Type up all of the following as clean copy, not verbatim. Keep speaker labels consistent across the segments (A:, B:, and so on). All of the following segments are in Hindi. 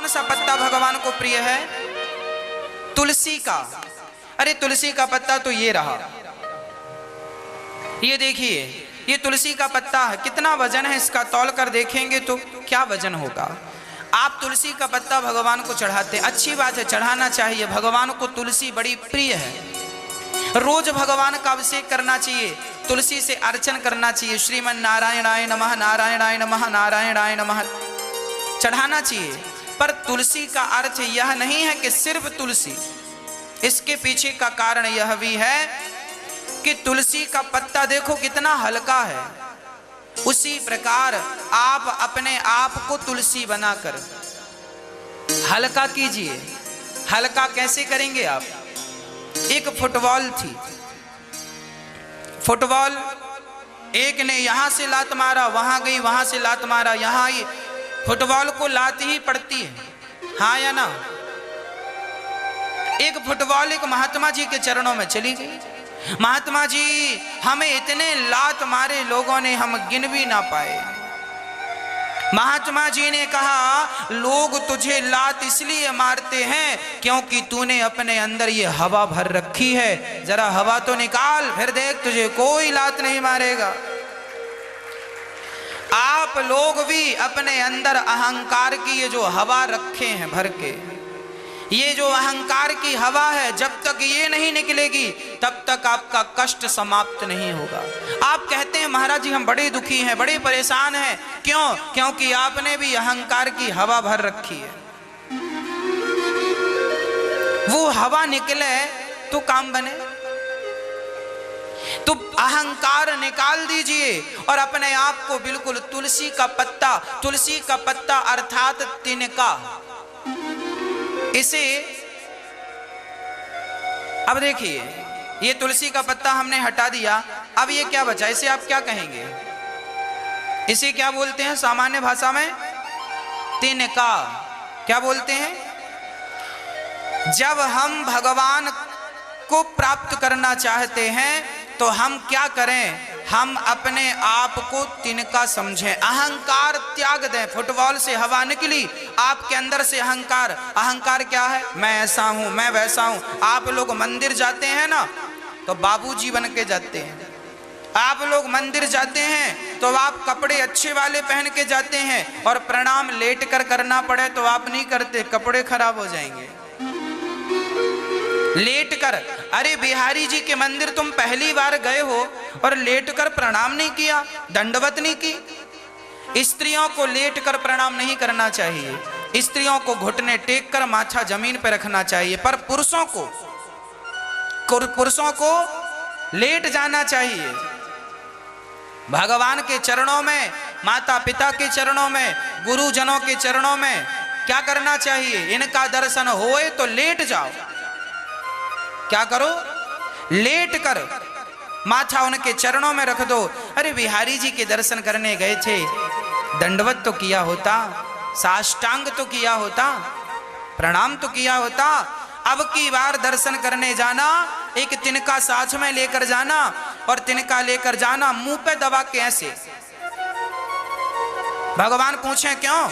A: कौन सा पत्ता भगवान को प्रिय है? तुलसी का। अरे तुलसी का पत्ता तो ये रहा, ये देखिए, ये तुलसी का पत्ता है। कितना वजन है इसका? तौल कर देखेंगे तो क्या वजन होगा। आप तुलसी का पत्ता भगवान को चढ़ाते, अच्छी बात है, चढ़ाना चाहिए। भगवान को तुलसी बड़ी प्रिय है। रोज भगवान का अभिषेक करना चाहिए, तुलसी से अर्चन करना चाहिए। श्रीमन नारायणाय नमः, नारायणाय नमः, नारायणाय नमः चढ़ाना चाहिए। पर तुलसी का अर्थ यह नहीं है कि सिर्फ तुलसी, इसके पीछे का कारण यह भी है कि तुलसी का पत्ता देखो कितना हल्का है। उसी प्रकार आप अपने आप को तुलसी बनाकर हल्का कीजिए। हल्का कैसे करेंगे आप? एक फुटबॉल थी, फुटबॉल एक ने यहां से लात मारा, वहां गई, वहां से लात मारा, यहां आई। फुटबॉल को लात ही पड़ती है, हाँ या ना? एक फुटबॉल एक महात्मा जी के चरणों में चली गई। महात्मा जी, हमें इतने लात मारे लोगों ने, हम गिन भी ना पाए। महात्मा जी ने कहा, लोग तुझे लात इसलिए मारते हैं क्योंकि तूने अपने अंदर ये हवा भर रखी है। जरा हवा तो निकाल, फिर देख तुझे कोई लात नहीं मारेगा। आप लोग भी अपने अंदर अहंकार की ये जो हवा रखे हैं भर के, ये जो अहंकार की हवा है, जब तक ये नहीं निकलेगी तब तक आपका कष्ट समाप्त नहीं होगा। आप कहते हैं महाराज जी हम बड़े दुखी हैं, बड़े परेशान हैं, क्यों? क्योंकि आपने भी अहंकार की हवा भर रखी है। वो हवा निकले तो काम बने। तो अहंकार निकाल दीजिए और अपने आप को बिल्कुल तुलसी का पत्ता, तुलसी का पत्ता अर्थात तिनका, इसे अब देखिए, ये तुलसी का पत्ता हमने हटा दिया, अब ये क्या बचा? इसे आप क्या कहेंगे? इसे क्या बोलते हैं सामान्य भाषा में? तिनका। क्या बोलते हैं? जब हम भगवान को प्राप्त करना चाहते हैं तो हम क्या करें? हम अपने आप को तिनका समझें, अहंकार त्याग दें। फुटबॉल से हवा निकली, आपके अंदर से अहंकार। अहंकार क्या है? मैं ऐसा हूं, मैं वैसा हूं। आप लोग मंदिर जाते हैं ना तो बाबूजी बन के जाते हैं। आप लोग मंदिर जाते हैं तो आप कपड़े अच्छे वाले पहन के जाते हैं, और प्रणाम लेट कर करना पड़े तो आप नहीं करते, कपड़े खराब हो जाएंगे। लेट कर, अरे बिहारी जी के मंदिर तुम पहली बार गए हो और लेट कर प्रणाम नहीं किया, दंडवत नहीं की। स्त्रियों को लेट कर प्रणाम नहीं करना चाहिए, स्त्रियों को घुटने टेक कर माथा जमीन पर रखना चाहिए। पर पुरुषों को लेट जाना चाहिए। भगवान के चरणों में, माता पिता के चरणों में, गुरुजनों के चरणों में क्या करना चाहिए? इनका दर्शन होए तो लेट जाओ। क्या करो? लेट कर माथा उनके चरणों में रख दो। अरे बिहारी जी के दर्शन करने गए थे, दंडवत तो किया होता, साष्टांग तो किया होता, प्रणाम तो किया होता। अब की बार दर्शन करने जाना, एक तिनका साथ में लेकर जाना, और तिनका लेकर जाना मुंह पे दबा के ऐसे। भगवान पूछें क्यों,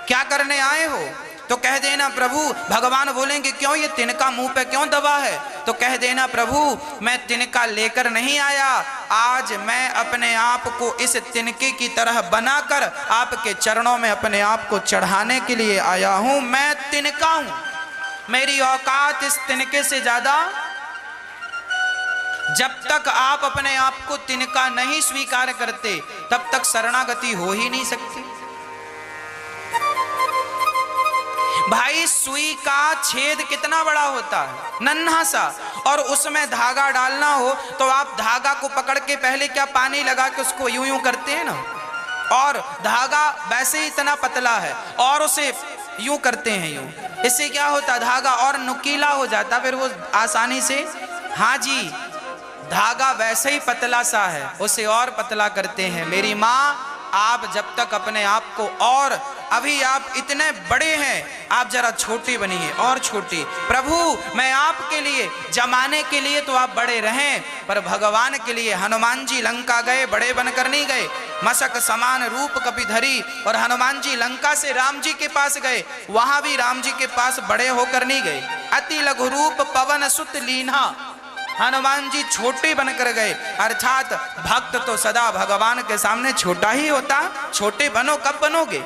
A: क्या करने आए हो? तो कह देना प्रभु, भगवान बोलेंगे क्यों ये तिनका मुंह पे क्यों दबा है? तो कह देना प्रभु मैं तिनका लेकर नहीं आया, आज मैं अपने आप को इस तिनके की तरह बनाकर आपके चरणों में अपने आप को चढ़ाने के लिए आया हूं। मैं तिनका हूं, मेरी औकात इस तिनके से ज्यादा। जब तक आप अपने आप को तिनका नहीं स्वीकार करते तब तक शरणागति हो ही नहीं सकती। भाई सुई का छेद कितना बड़ा होता है, नन्हा सा, और उसमें धागा डालना हो तो आप धागा को पकड़ के पहले क्या पानी लगा के उसको यूं यूं करते हैं ना, और धागा वैसे ही इतना पतला है और उसे यूं करते हैं यूं। इससे क्या होता, धागा और नुकीला हो जाता, फिर वो आसानी से, हाँ जी, धागा वैसे ही पतला सा है, उसे और पतला करते हैं। मेरी माँ, आप जब तक अपने आप को और अभी आप इतने बड़े हैं, आप जरा छोटे बनिए और छोटे। प्रभु मैं आपके लिए, जमाने के लिए तो आप बड़े रहें, पर भगवान के लिए। हनुमान जी लंका गए, बड़े बनकर नहीं गए। मशक समान रूप कपिधरी, और हनुमान जी लंका से राम जी के पास गए, वहां भी राम जी के पास बड़े होकर नहीं गए। अति लघु रूप पवन सुत लीन्हा, हनुमान जी छोटे बनकर गए। अर्थात भक्त तो सदा भगवान के सामने छोटा ही होता। छोटे बनो, कब बनोगे?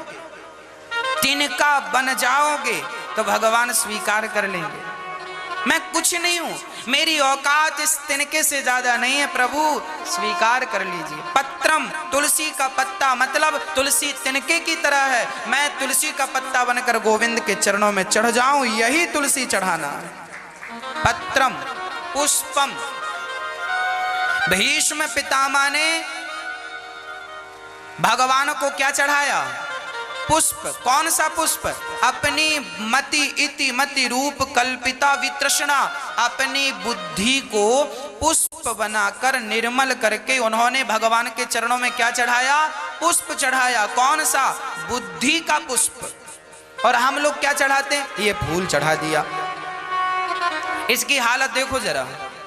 A: तिनका बन जाओगे तो भगवान स्वीकार कर लेंगे। मैं कुछ नहीं हूं, मेरी औकात इस तिनके से ज्यादा नहीं है, प्रभु स्वीकार कर लीजिए। पत्रम, तुलसी का पत्ता, मतलब तुलसी तिनके की तरह है। मैं तुलसी का पत्ता बनकर गोविंद के चरणों में चढ़ जाऊं, यही तुलसी चढ़ाना है। पत्रम पुष्पम, भीष्म पितामह ने भगवान को क्या चढ़ाया? पुष्प। कौन सा पुष्प? अपनी मति इति मति रूप कल्पिता वितृष्णा, अपनी बुद्धि को पुष्प बनाकर निर्मल करके उन्होंने भगवान के चरणों में क्या चढ़ाया? पुष्प चढ़ाया। कौन सा? बुद्धि का पुष्प। और हम लोग क्या चढ़ाते हैं? ये फूल चढ़ा दिया। इसकी हालत देखो जरा,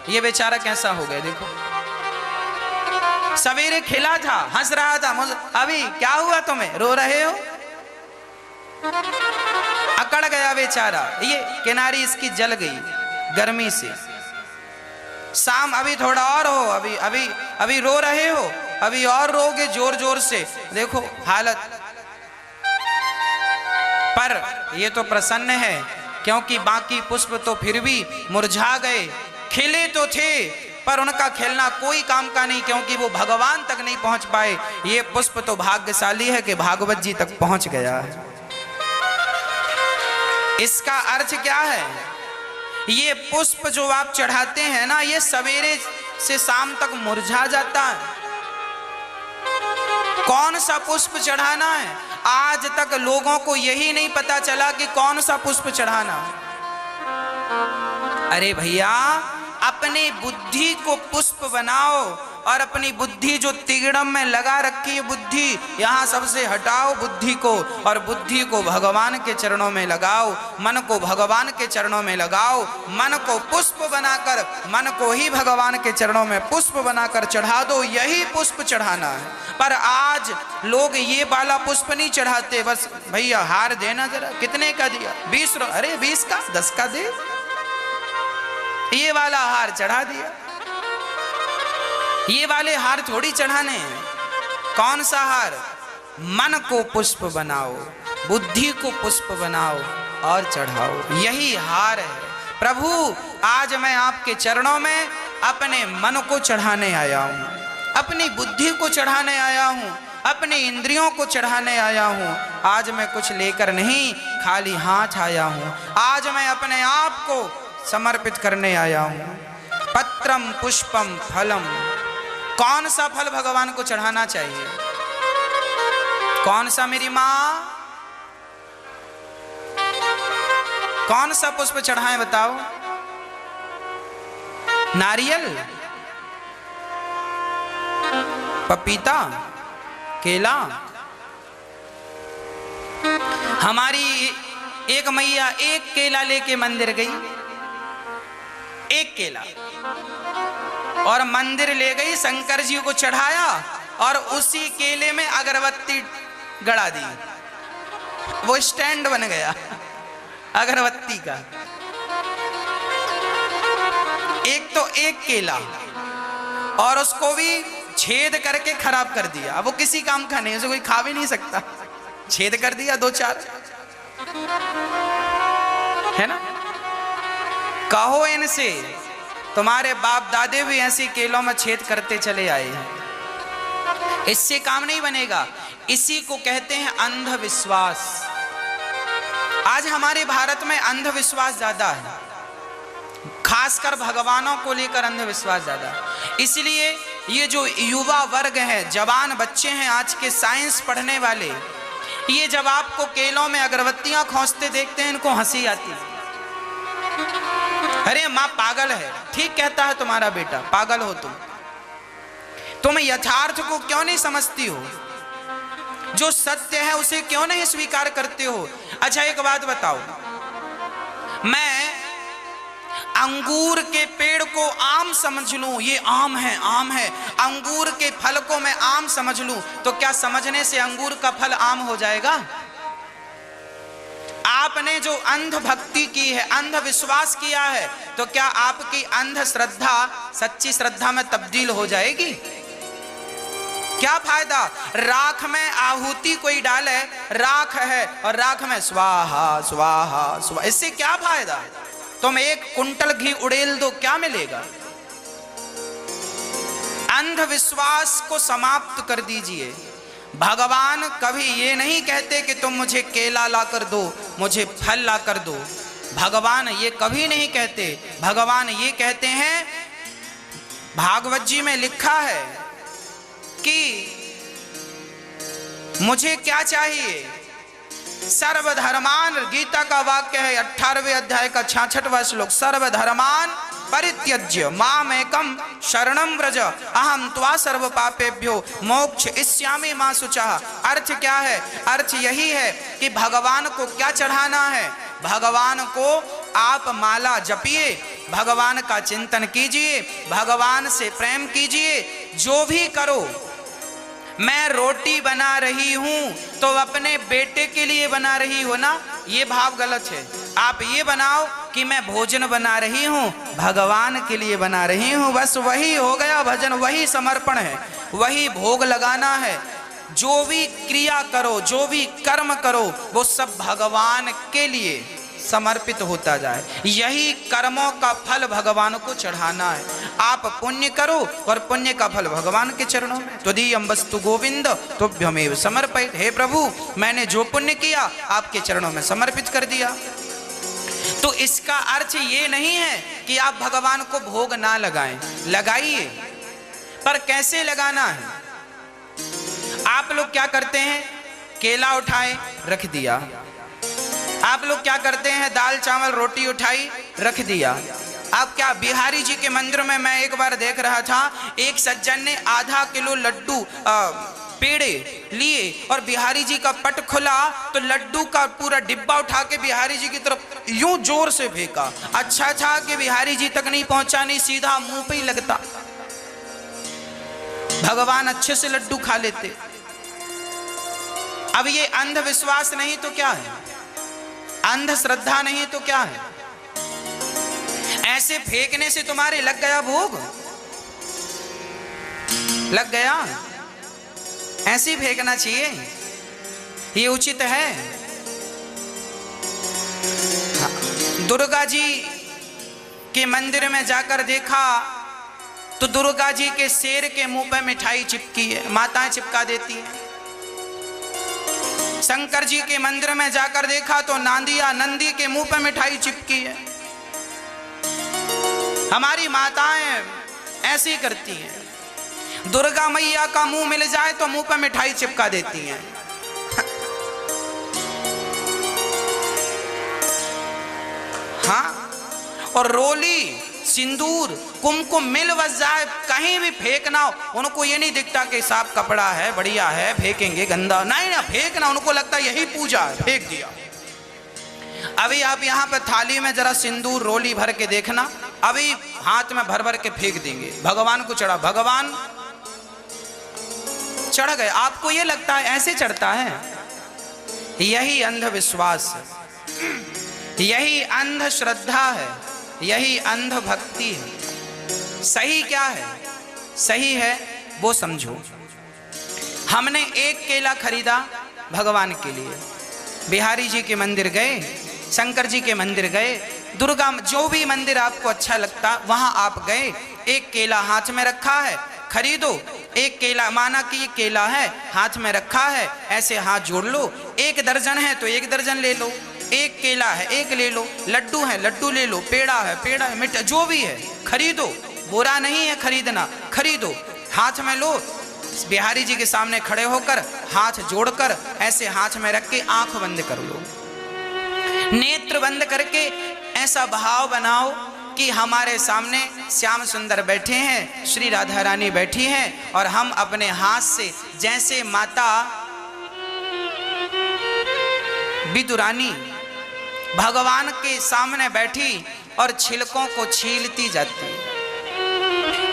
A: ये बेचारा कैसा हो गया देखो। सवेरे खिला था, हंस रहा था, अभी क्या हुआ तुम्हें? रो रहे हो? अकड़ गया बेचारा, ये किनारी इसकी जल गई गर्मी से। शाम अभी थोड़ा और हो, अभी रो रहे हो, अभी और रोगे जोर जोर से, देखो हालत। पर ये तो प्रसन्न है, क्योंकि बाकी पुष्प तो फिर भी मुरझा गए। खिले तो थे पर उनका खिलना कोई काम का नहीं, क्योंकि वो भगवान तक नहीं पहुंच पाए। ये पुष्प तो भाग्यशाली है कि भागवत जी तक पहुंच गया है। इसका अर्थ क्या है? ये पुष्प जो आप चढ़ाते हैं ना, ये सवेरे से शाम तक मुरझा जाता है। कौन सा पुष्प चढ़ाना है? आज तक लोगों को यही नहीं पता चला कि कौन सा पुष्प चढ़ाना। अरे भैया, अपनी बुद्धि को पुष्प बनाओ, और अपनी बुद्धि जो तिगड़म में लगा रखी है बुद्धि, यहाँ सबसे हटाओ बुद्धि को, और बुद्धि को भगवान के चरणों में लगाओ। मन को भगवान के चरणों में लगाओ। मन को पुष्प बनाकर, मन को ही भगवान के चरणों में पुष्प बनाकर चढ़ा दो, यही पुष्प चढ़ाना है। पर आज लोग ये वाला पुष्प नहीं चढ़ाते। बस भैया हार देना जरा, कितने का दिया? 20। अरे 20 का, 10 का दे, ये वाला हार चढ़ा दिया। ये वाले हार थोड़ी चढ़ाने हैं। कौन सा हार? मन को पुष्प बनाओ, बुद्धि को पुष्प बनाओ और चढ़ाओ, यही हार है। प्रभु आज मैं आपके चरणों में अपने मन को चढ़ाने आया हूं, अपनी बुद्धि को चढ़ाने आया हूं, अपनी इंद्रियों को चढ़ाने आया हूं। आज मैं कुछ लेकर नहीं, खाली हाथ आया हूं। आज मैं अपने आप को समर्पित करने आया हूं। पत्रम पुष्पम फलम, कौन सा फल भगवान को चढ़ाना चाहिए? कौन सा मेरी माँ? कौन सा पुष्प चढ़ाएं बताओ? नारियल, पपीता, केला? हमारी एक मैया एक केला लेके मंदिर गई, एक केला, और मंदिर ले गई, शंकर जी को चढ़ाया, और उसी केले में अगरबत्ती गड़ा दी। वो स्टैंड बन गया अगरबत्ती का। एक तो एक केला, और उसको भी छेद करके खराब कर दिया। अब वो किसी काम का नहीं, उसे कोई खा भी नहीं सकता, छेद कर दिया 2-4, है ना? कहो इनसे, तुम्हारे बाप दादे भी ऐसी केलों में छेद करते चले आए हैं। इससे काम नहीं बनेगा। इसी को कहते हैं अंधविश्वास। आज हमारे भारत में अंधविश्वास ज्यादा है, खासकर भगवानों को लेकर अंधविश्वास ज्यादा। इसलिए ये जो युवा वर्ग है, जवान बच्चे हैं आज के, साइंस पढ़ने वाले, ये जब आपको केलों में अगरबत्तियां खोसते देखते हैं, इनको हंसी आती है। अरे माँ पागल है। ठीक कहता है तुम्हारा बेटा, पागल हो तुम यथार्थ को क्यों नहीं समझती हो? जो सत्य है उसे क्यों नहीं स्वीकार करते हो? अच्छा एक बात बताओ, मैं अंगूर के पेड़ को आम समझ लूं, ये आम है, आम है, अंगूर के फल को मैं आम समझ लूं, तो क्या समझने से अंगूर का फल आम हो जाएगा? आपने जो अंध भक्ति की है, अंध विश्वास किया है, तो क्या आपकी अंध श्रद्धा सच्ची श्रद्धा में तब्दील हो जाएगी? क्या फायदा? राख में आहुति कोई डाले, राख है और राख में स्वाहा स्वाहा स्वाहा, इससे क्या फायदा? तुम एक कुंटल घी उड़ेल दो, क्या मिलेगा? अंधविश्वास को समाप्त कर दीजिए। भगवान कभी ये नहीं कहते कि तुम मुझे केला ला कर दो, मुझे फल ला कर दो। भगवान ये कभी नहीं कहते। भगवान ये कहते हैं, भागवत जी में लिखा है कि मुझे क्या चाहिए? सर्वधर्मान, गीता का वाक्य है 18वें अध्याय का 66वां श्लोक, सर्वधर्मान परित्यज्य मामेकं शरणं व्रज अहम त्वा सर्व पापेभ्यो मोक्षयिष्यामि मा शुचः। अर्थ क्या है? अर्थ यही है कि भगवान को क्या चढ़ाना है? भगवान को आप माला जपिए, भगवान का चिंतन कीजिए, भगवान से प्रेम कीजिए, जो भी करो। मैं रोटी बना रही हूं तो अपने बेटे के लिए बना रही हो ना, ये भाव गलत है। आप ये बनाओ कि मैं भोजन बना रही हूं, भगवान के लिए बना रही हूं, बस वही हो गया भजन, वही समर्पण है, वही भोग लगाना है। जो भी क्रिया करो, जो भी कर्म करो, वो सब भगवान के लिए समर्पित होता जाए। यही कर्मों का फल भगवान को चढ़ाना है। आप पुण्य करो और पुण्य का फल भगवान के चरणों में। त्वदीयं वस्तु गोविंद तुभ्यमेव समर्पयेत्। हे प्रभु, मैंने जो पुण्य किया आपके चरणों में समर्पित कर दिया। तो इसका अर्थ ये नहीं है कि आप भगवान को भोग ना लगाएं, लगाइए, पर कैसे लगाना है? आप लोग क्या करते हैं? केला उठाए रख दिया। आप लोग क्या करते हैं? दाल चावल रोटी उठाई रख दिया। आप क्या, बिहारी जी के मंदिर में मैं एक बार देख रहा था, एक सज्जन ने आधा किलो लड्डू पेड़े लिए और बिहारी जी का पट खुला तो लड्डू का पूरा डिब्बा उठा के बिहारी जी की तरफ यूं जोर से फेंका। अच्छा था कि बिहारी जी तक नहीं पहुंचा, नहीं सीधा मुंह पे ही लगता। भगवान अच्छे से लड्डू खा लेते। अब ये अंधविश्वास नहीं तो क्या है? अंधश्रद्धा नहीं तो क्या है? ऐसे फेंकने से तुम्हारे लग गया भोग, लग गया, ऐसे फेंकना चाहिए, ये उचित है। दुर्गा जी के मंदिर में जाकर देखा तो दुर्गा जी के शेर के मुंह पे मिठाई चिपकी है, माताएं चिपका देती हैं। शंकर जी के मंदिर में जाकर देखा तो नांदिया नंदी के मुंह पे मिठाई चिपकी है। हमारी माताएं ऐसी करती हैं। दुर्गा मैया का मुंह मिल जाए तो मुंह पे मिठाई चिपका देती हैं। हाँ, और रोली, सिंदूर, कुमकुम मिल बस जाए, कहीं भी फेंकना, उनको ये नहीं दिखता कि साफ कपड़ा है, बढ़िया है, फेंकेंगे गंदा, नहीं ना, फेंकना, उनको लगता है यही पूजा है, फेंक दिया। अभी आप यहाँ पे थाली में जरा सिंदूर रोली भर के देखना, अभी हाथ में भर भर के फेंक देंगे। भगवान को चढ़ा, भगवान चढ़ गए। आपको ये लगता है ऐसे चढ़ता है? यही अंधविश्वास है, यही अंधश्रद्धा है, यही अंध भक्ति है। सही क्या है? सही है वो समझो। हमने एक केला खरीदा भगवान के लिए, बिहारी जी के मंदिर गए, शंकर जी के मंदिर गए, दुर्गा, जो भी मंदिर आपको अच्छा लगता वहां आप गए, एक केला हाथ में रखा है, खरीदो। एक केला, माना कि ये केला है, हाथ में रखा है, ऐसे हाथ जोड़ लो। एक दर्जन है तो एक दर्जन ले लो, एक केला है एक ले लो, लड्डू है लड्डू ले लो, पेड़ा है पेड़ा है, मिठाई जो भी है खरीदो, बुरा नहीं है खरीदना, खरीदो, हाथ में लो। बिहारी जी के सामने खड़े होकर हाथ जोड़कर ऐसे हाथ में रख के आंख बंद कर लो, नेत्र बंद करके ऐसा भाव बनाओ कि हमारे सामने श्याम सुंदर बैठे हैं, श्री राधा रानी बैठी हैं, और हम अपने हाथ से जैसे माता विदुरानी भगवान के सामने बैठी और छिलकों को छीलती जाती है।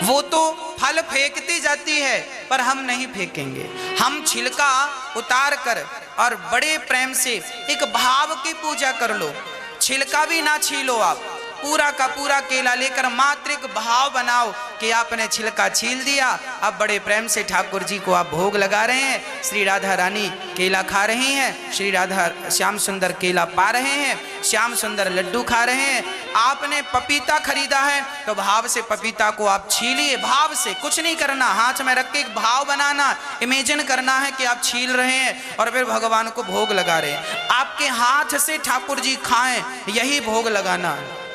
A: वो तो फल फेंकती जाती है पर हम नहीं फेंकेंगे। हम छिलका उतार कर और बड़े प्रेम से एक भाव की पूजा कर लो। छिलका भी ना छीलो, आप पूरा का पूरा केला लेकर मात्र एक भाव बनाओ कि आपने छिलका छील दिया। अब बड़े प्रेम से ठाकुर जी को आप भोग लगा रहे हैं। श्री राधा रानी केला खा रही हैं, श्री राधा श्याम सुंदर केला पा रहे हैं, श्याम सुंदर लड्डू खा रहे हैं। आपने पपीता खरीदा है तो भाव से पपीता को आप छीलिए, भाव से, कुछ नहीं करना, हाथ में रख के एक भाव बनाना, इमेजिन करना है कि आप छील रहे हैं और फिर भगवान को भोग लगा रहे हैं। आपके हाथ से ठाकुर जी खाएं, यही भोग लगाना है।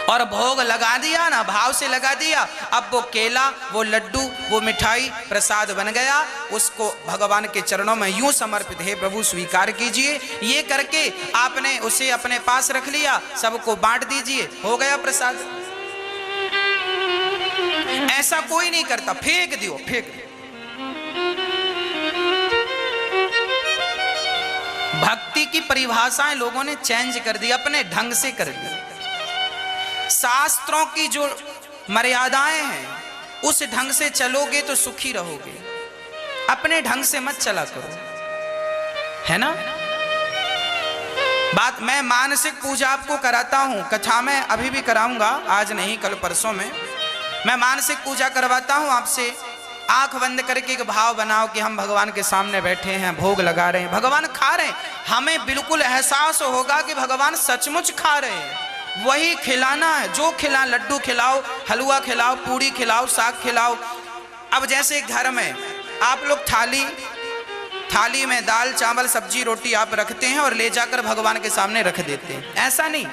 A: और भोग लगा दिया ना, भाव से लगा दिया, अब वो केला, वो लड्डू, वो मिठाई प्रसाद बन गया। उसको भगवान के चरणों में यूं समर्पित है, प्रभु स्वीकार कीजिए। ये करके आपने उसे अपने पास रख लिया, सबको बांट दीजिए, हो गया प्रसाद। ऐसा कोई नहीं करता, फेंक दियो, फेंक दियो। भक्ति की परिभाषाएं लोगों ने चेंज कर दी, अपने ढंग से कर दी। शास्त्रों की जो मर्यादाएं हैं उस ढंग से चलोगे तो सुखी रहोगे, अपने ढंग से मत चला करो, है ना। बात, मैं मानसिक पूजा आपको कराता हूं, कथा में अभी भी कराऊंगा, आज नहीं कल परसों में मैं मानसिक पूजा करवाता हूं आपसे। आंख बंद करके एक भाव बनाओ कि हम भगवान के सामने बैठे हैं, भोग लगा रहे हैं, भगवान खा रहे हैं। हमें बिल्कुल एहसास होगा कि भगवान सचमुच खा रहे हैं, वही खिलाना है। जो खिला, लड्डू खिलाओ, हलवा खिलाओ, पूड़ी खिलाओ, साग खिलाओ। अब जैसे घर में आप लोग थाली में दाल चावल सब्जी रोटी आप रखते हैं और ले जाकर भगवान के सामने रख देते हैं, ऐसा नहीं,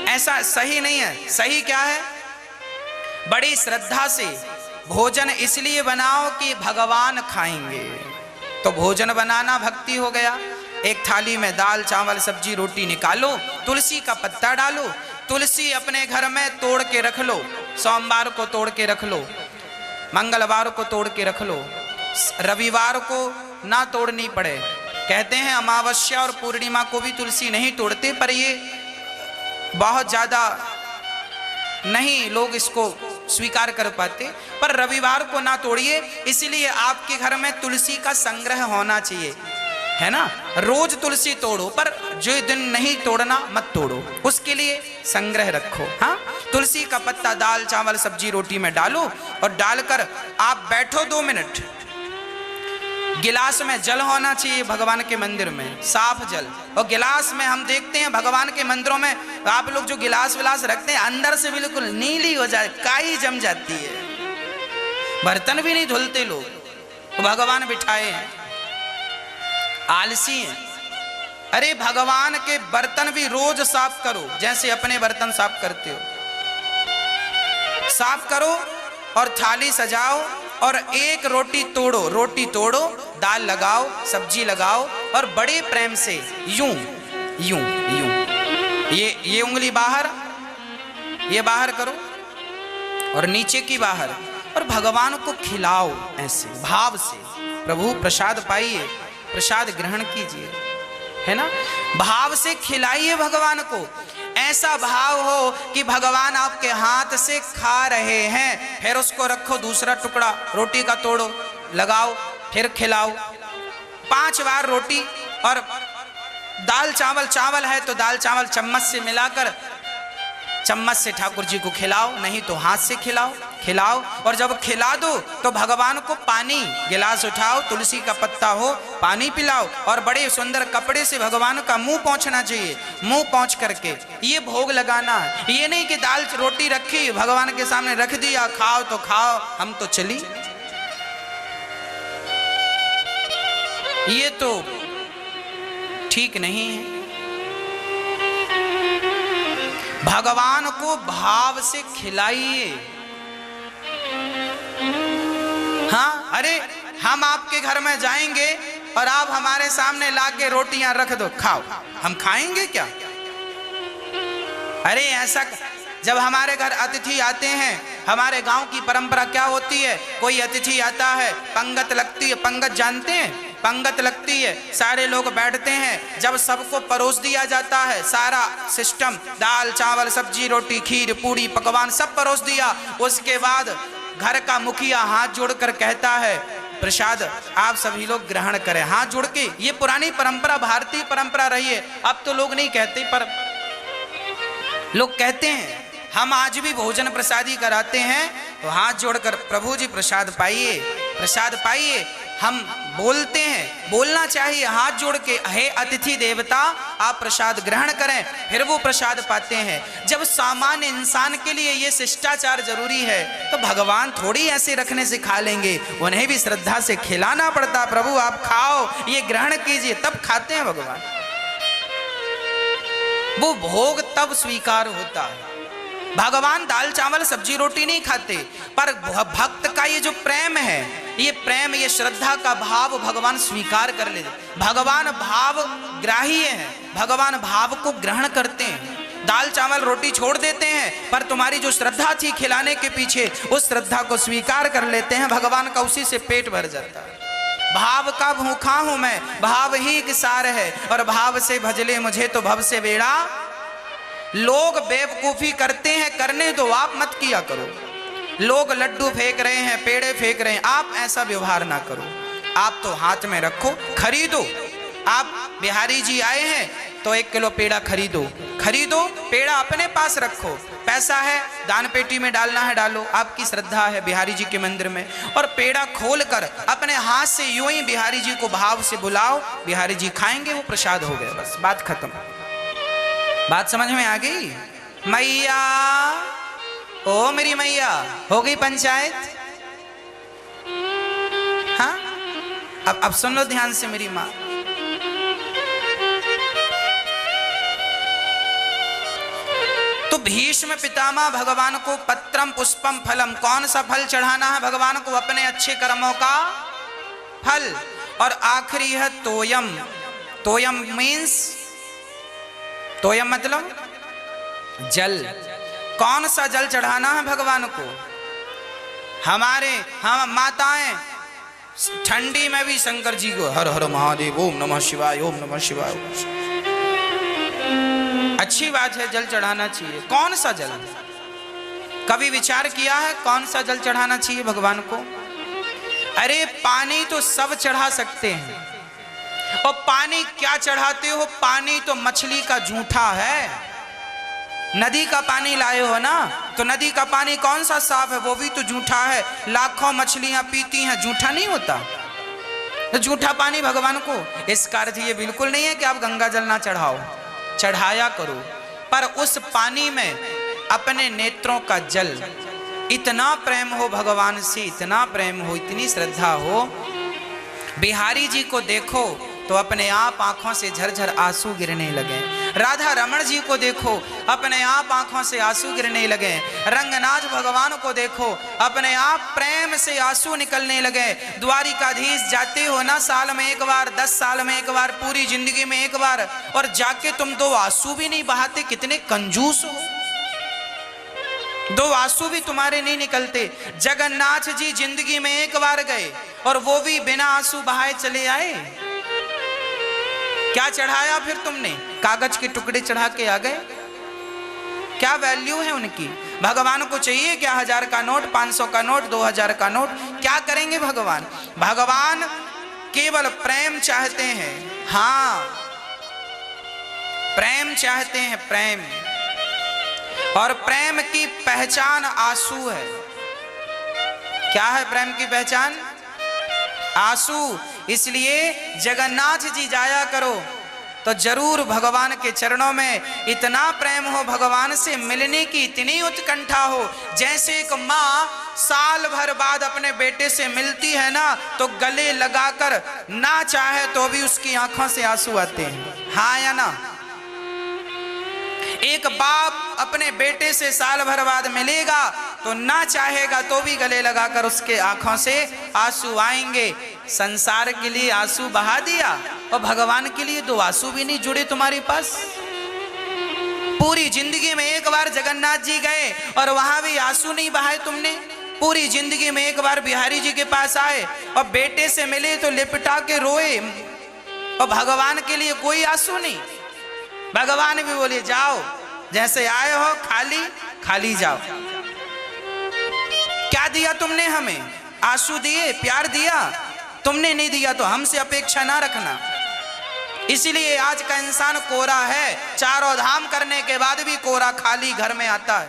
A: ऐसा सही नहीं है। सही क्या है, बड़ी श्रद्धा से भोजन इसलिए बनाओ कि भगवान खाएंगे, तो भोजन बनाना भक्ति हो गया। एक थाली में दाल चावल सब्जी रोटी निकालो, तुलसी का पत्ता डालो, तुलसी अपने घर में तोड़ के रख लो, सोमवार को तोड़ के रख लो, मंगलवार को तोड़ के रख लो, रविवार को ना तोड़नी पड़े। कहते हैं अमावस्या और पूर्णिमा को भी तुलसी नहीं तोड़ते, पर ये बहुत ज़्यादा नहीं लोग इसको स्वीकार कर पाते, पर रविवार को ना तोड़िए। इसलिए आपके घर में तुलसी का संग्रह होना चाहिए, है ना। रोज तुलसी तोड़ो, पर जो दिन नहीं तोड़ना मत तोड़ो, उसके लिए संग्रह रखो। हाँ, तुलसी का पत्ता दाल चावल सब्जी रोटी में डालो और डालकर आप बैठो 2 मिनट। गिलास में जल होना चाहिए भगवान के मंदिर में, साफ जल। और गिलास में हम देखते हैं भगवान के मंदिरों में आप लोग जो गिलास विलास रखते हैं, अंदर से बिल्कुल नीली हो जाए, काई जम जाती है, बर्तन भी नहीं धुलते लोग, तो भगवान बिठाए हैं, आलसी हैं। अरे भगवान के बर्तन भी रोज साफ करो, जैसे अपने बर्तन साफ करते हो, साफ करो और थाली सजाओ और एक रोटी तोड़ो, दाल लगाओ, सब्जी लगाओ और बड़े प्रेम से यूं यूं यूं ये उंगली बाहर, ये बाहर करो और नीचे की बाहर, और भगवान को खिलाओ ऐसे भाव से। प्रभु प्रसाद पाइए, प्रसाद ग्रहण कीजिए, है ना। भाव से खिलाइए भगवान को, ऐसा भाव हो कि भगवान आपके हाथ से खा रहे हैं। फिर उसको रखो, दूसरा टुकड़ा रोटी का तोड़ो, लगाओ, फिर खिलाओ। 5 बार रोटी और दाल चावल है तो दाल चावल चम्मच से मिलाकर चम्मच से ठाकुर जी को खिलाओ, नहीं तो हाथ से खिलाओ। और जब खिला दो तो भगवान को पानी, गिलास उठाओ, तुलसी का पत्ता हो, पानी पिलाओ और बड़े सुंदर कपड़े से भगवान का मुंह पोंछना चाहिए। मुंह पोंछ करके ये भोग लगाना है। ये नहीं कि दाल रोटी रखी भगवान के सामने रख दिया, खाओ तो खाओ, हम तो चली। ये तो ठीक नहीं है। भगवान को भाव से खिलाइए। हाँ, अरे हम आपके घर में जाएंगे और आप हमारे सामने लाके रोटियां रख दो, खाओ, हम खाएंगे क्या? अरे ऐसा, जब हमारे घर अतिथि आते हैं, हमारे गांव की परंपरा क्या होती है, कोई अतिथि आता है, पंगत लगती है। पंगत जानते हैं? पंगत लगती है, सारे लोग बैठते हैं। जब सबको परोस दिया जाता है, सारा सिस्टम दाल चावल सब्जी रोटी खीर पूड़ी पकवान सब परोस दिया, उसके बाद घर का मुखिया हाथ जोड़कर कहता है प्रसाद आप सभी लोग ग्रहण करें। हाथ जोड़ के, ये पुरानी परंपरा भारतीय परंपरा रही है। अब तो लोग नहीं कहते, पर लोग कहते हैं। हम आज भी भोजन प्रसादी कराते हैं तो हाथ जोड़कर प्रभु जी प्रसाद पाइए, प्रसाद पाइए। हम बोलते हैं, बोलना चाहिए हाथ जोड़ के, हे अतिथि देवता आप प्रसाद ग्रहण करें, फिर वो प्रसाद पाते हैं। जब सामान्य इंसान के लिए ये शिष्टाचार जरूरी है तो भगवान थोड़ी ऐसे रखने से खा लेंगे, उन्हें भी श्रद्धा से खिलाना पड़ता। प्रभु आप खाओ, ये ग्रहण कीजिए, तब खाते हैं भगवान। वो भोग तब स्वीकार होता है। भगवान दाल चावल सब्जी रोटी नहीं खाते, पर भक्त का ये जो प्रेम है, ये प्रेम ये श्रद्धा का भाव भगवान स्वीकार कर लेते। भगवान भाव ग्राह्य है, भगवान भाव को ग्रहण करते हैं। दाल चावल रोटी छोड़ देते हैं, पर तुम्हारी जो श्रद्धा थी खिलाने के पीछे, उस श्रद्धा को स्वीकार कर लेते हैं। भगवान का उसी से पेट भर जाता है। भाव का भूखा हूं मैं, भाव ही एक सार है, और भाव से भजले मुझे तो भव से बेड़ा। लोग बेवकूफी करते हैं, करने दो, आप मत किया करो। लोग लड्डू फेंक रहे हैं, पेड़े फेंक रहे हैं, आप ऐसा व्यवहार ना करो। आप तो हाथ में रखो, खरीदो। आप बिहारी जी आए हैं तो 1 किलो पेड़ा खरीदो, खरीदो, पेड़ा अपने पास रखो। पैसा है दान पेटी में डालना है डालो, आपकी श्रद्धा है बिहारी जी के मंदिर में। और पेड़ा खोल कर अपने हाथ से यूं ही बिहारी जी को भाव से बुलाओ, बिहारी जी खाएंगे, वो प्रसाद हो गया, बस बात खत्म। बात समझ में आ गई? मैया, ओ मेरी मैया, हो गई पंचायत? हाँ, अब सुन लो ध्यान से मेरी माँ। तो भीष्म पितामह भगवान को पत्रम पुष्पम फलम, कौन सा फल चढ़ाना है भगवान को? अपने अच्छे कर्मों का फल। और आखिरी है तोयम। तोयम मीन्स, तोयम मतलब जल। कौन सा जल चढ़ाना है भगवान को? हम माताएं ठंडी में भी शंकर जी को हर हर महादेव, ओम नमः शिवाय, ओम नमः शिवाय। अच्छी बात है, जल चढ़ाना चाहिए। कौन सा जल? कभी विचार किया है कौन सा जल चढ़ाना चाहिए भगवान को? अरे पानी तो सब चढ़ा सकते हैं, और पानी क्या चढ़ाते हो? पानी तो मछली का जूठा है। नदी का पानी लाए हो ना, तो नदी का पानी कौन सा साफ है? वो भी तो जूठा है। लाखों मछलियां पीती हैं, जूठा नहीं होता? तो जूठा पानी भगवान को, इसका अर्थ ये बिल्कुल नहीं है कि आप गंगा जल ना चढ़ाओ, चढ़ाया करो, पर उस पानी में अपने नेत्रों का जल, इतना प्रेम हो भगवान से, इतना प्रेम हो, इतनी श्रद्धा हो। बिहारी जी को देखो तो अपने आप आंखों से झरझर आंसू गिरने लगे। राधा रमण जी को देखो, अपने आप आंखों से आंसू गिरने लगे। रंगनाथ भगवान को देखो, अपने आप प्रेम से आंसू निकलने लगे। द्वारिकाधीश जाते हो ना, साल में एक बार, 10 साल में एक बार, पूरी जिंदगी में एक बार, और जाके तुम 2 आंसू भी नहीं बहाते, कितने कंजूस हो। 2 आंसू भी तुम्हारे नहीं निकलते। जगन्नाथ जी जिंदगी में एक बार गए, और वो भी बिना आंसू बहाए चले आए। क्या चढ़ाया फिर तुमने? कागज के टुकड़े चढ़ा के आ गए। क्या वैल्यू है उनकी? भगवान को चाहिए क्या 1000 का नोट, 500 का नोट, 2000 का नोट? क्या करेंगे भगवान? भगवान केवल प्रेम चाहते हैं। हाँ, प्रेम चाहते हैं, प्रेम। और प्रेम की पहचान आंसू है। क्या है प्रेम की पहचान? आंसू। इसलिए जगन्नाथ जी जाया करो तो जरूर भगवान के चरणों में इतना प्रेम हो, भगवान से मिलने की इतनी उत्कंठा हो। जैसे एक माँ साल भर बाद अपने बेटे से मिलती है ना, तो गले लगाकर ना चाहे तो भी उसकी आंखों से आंसू आते हैं। हाँ या ना? एक बाप अपने बेटे से साल भर बाद मिलेगा तो ना चाहेगा तो भी गले लगाकर उसके आंखों से आंसू आएंगे। संसार के लिए आंसू बहा दिया, और भगवान के लिए 2 आंसू भी नहीं जुड़े तुम्हारे पास। पूरी जिंदगी में एक बार जगन्नाथ जी गए और वहां भी आंसू नहीं बहाए तुमने। पूरी जिंदगी में एक बार बिहारी जी के पास आए और बेटे से मिले तो लिपटा के रोए, और भगवान के लिए कोई आंसू नहीं। भगवान भी बोले जाओ, जैसे आए हो खाली खाली जाओ। क्या दिया तुमने हमें? आंसू दिए, प्यार दिया? तुमने नहीं दिया तो हमसे अपेक्षा ना रखना। इसीलिए आज का इंसान कोरा है, चारों धाम करने के बाद भी कोरा खाली घर में आता है।